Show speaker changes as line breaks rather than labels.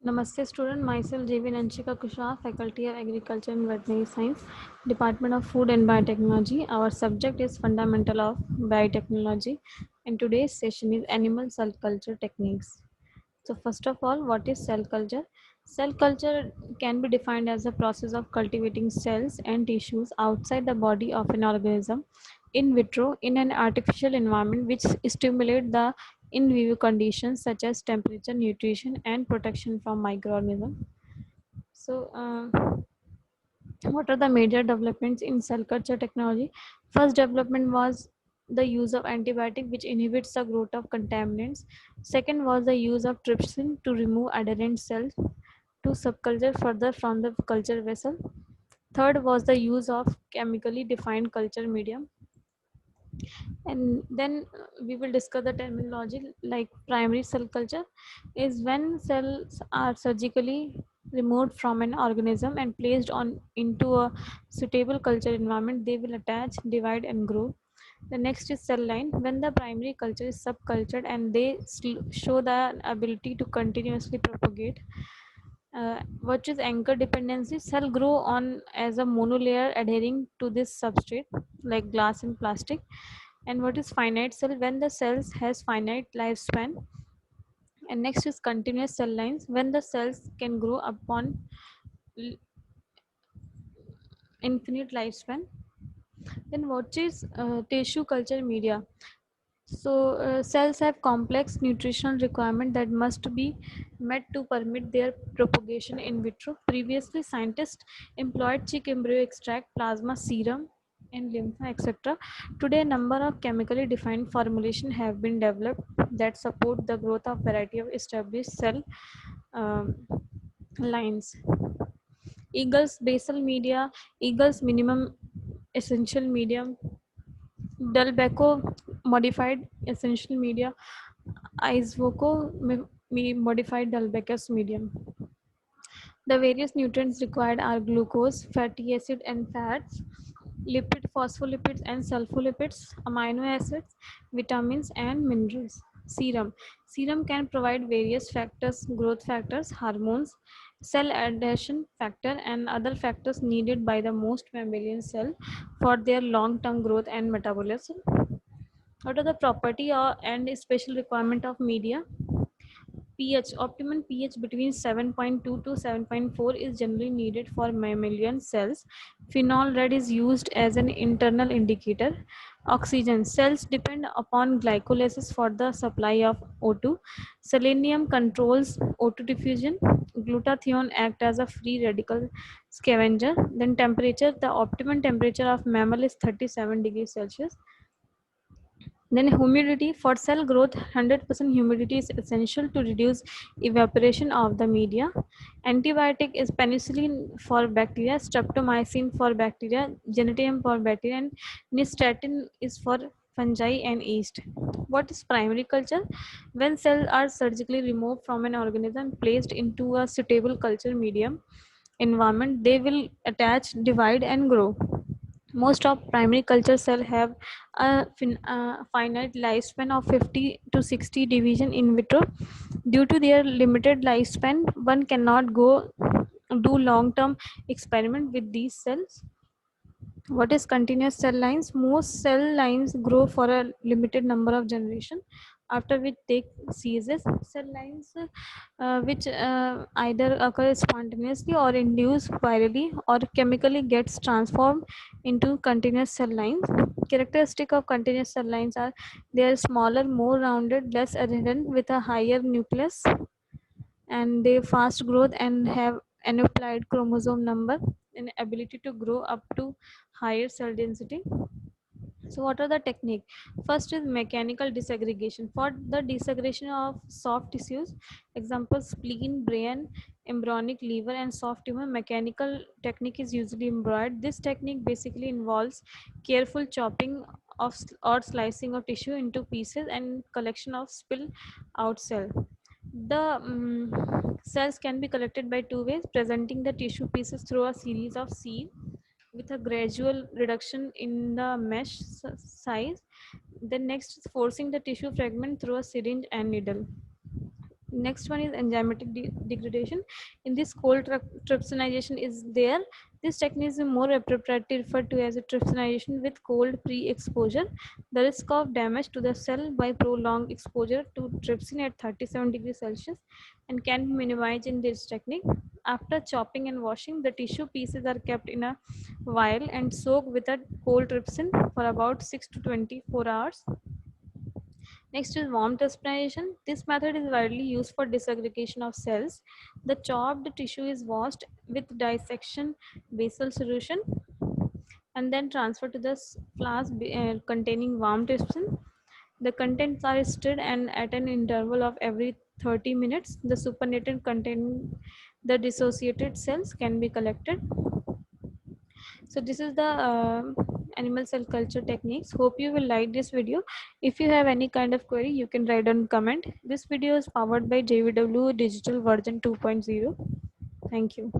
Namaste student, myself JV Nanchika Kushwaha, Faculty of Agriculture and Veterinary Science, Department of Food and Biotechnology. Our subject is Fundamental of Biotechnology and today's session is Animal Cell Culture Techniques. So first of all, what is cell culture? Cell culture can be defined as the process of cultivating cells and tissues outside the body of an organism in vitro in an artificial environment which stimulate the in vivo conditions such as temperature, nutrition, and protection from microorganisms. So, what are the major developments in cell culture technology? First development was the use of antibiotic which inhibits the growth of contaminants. Second was the use of trypsin to remove adherent cells to subculture further from the culture vessel. Third was the use of chemically defined culture medium. And then we will discuss the terminology like primary cell culture is when cells are surgically removed from an organism and placed on into a suitable culture environment. They will attach, divide, and grow. The next is cell line when the primary culture is subcultured and they show the ability to continuously propagate. What is anchor dependency? Cell grow on as a monolayer adhering to this substrate like glass and plastic. And what is finite cell? When the cells has finite lifespan. And next is continuous cell lines when the cells can grow upon infinite lifespan. Then what is tissue culture media? So cells have complex nutritional requirement that must be met to permit their propagation in vitro. Previously, scientists employed chick embryo extract, plasma, serum, and lymph, etc. Today, a number of chemically defined formulation have been developed that support the growth of variety of established cell um, lines. Eagles basal media, Eagles minimum essential medium, Delbeco modified essential media, Isvoco modified Delbecqu's medium. The various nutrients required are glucose, fatty acid and fats, lipid, phospholipids and sulfolipids, amino acids, vitamins and minerals. Serum. Serum can provide various factors, growth factors, hormones, cell adhesion factor and other factors needed by the most mammalian cell for their long-term growth and metabolism. What are the property and special requirement of media? pH, optimum pH between 7.2 to 7.4 is generally needed for mammalian cells. Phenol red is used as an internal indicator. Oxygen cells depend upon glycolysis for the supply of O2. Selenium controls O2 diffusion. Glutathione act as a free radical scavenger. Then temperature, the optimum temperature of mammal is 37 degrees Celsius. Then humidity for cell growth, 100% humidity is essential to reduce evaporation of the media. Antibiotic is penicillin for bacteria, streptomycin for bacteria, genetium for bacteria, and nystatin is for fungi and yeast. What is primary culture? When cells are surgically removed from an organism, placed into a suitable culture medium environment, they will attach, divide, and grow. Most of primary culture cell have a finite lifespan of 50 to 60 division in vitro. Due to their limited lifespan, one cannot go do long-term experiment with these cells. What is continuous cell lines? Most cell lines grow for a limited number of generation, after which they ceases. Cell lines which either occur spontaneously or induced virally or chemically gets transformed into continuous cell lines. Characteristic of continuous cell lines are they are smaller, more rounded, less adherent with a higher nucleus, and they fast growth and have aneuploid chromosome number and ability to grow up to higher cell density. So what are the technique? First is mechanical disaggregation. For the disaggregation of soft tissues, example spleen, brain, embryonic liver and soft tumor, mechanical technique is usually employed. This technique basically involves careful chopping of or slicing of tissue into pieces and collection of spill out cell. The cells can be collected by two ways: presenting the tissue pieces through a series of seed with a gradual reduction in the mesh size. Then next is forcing the tissue fragment through a syringe and needle. Next one is enzymatic degradation. In this, cold trypsinization is there. This technique is more appropriately referred to as a trypsinization with cold pre-exposure. The risk of damage to the cell by prolonged exposure to trypsin at 37 degrees Celsius and can be minimized in this technique. After chopping and washing, the tissue pieces are kept in a vial and soaked with a cold trypsin for about 6 to 24 hours. Next is warm trypsinization. This method is widely used for disaggregation of cells. The chopped tissue is washed with dissection basal solution and then transferred to the flask containing warm trypsin. The contents are stirred and at an interval of every 30 minutes, the supernatant containing the dissociated cells can be collected. So this is the animal cell culture techniques. Hope you will like this video. If you have any kind of query, you can write on comment. This video is powered by JVW Digital version 2.0. Thank you.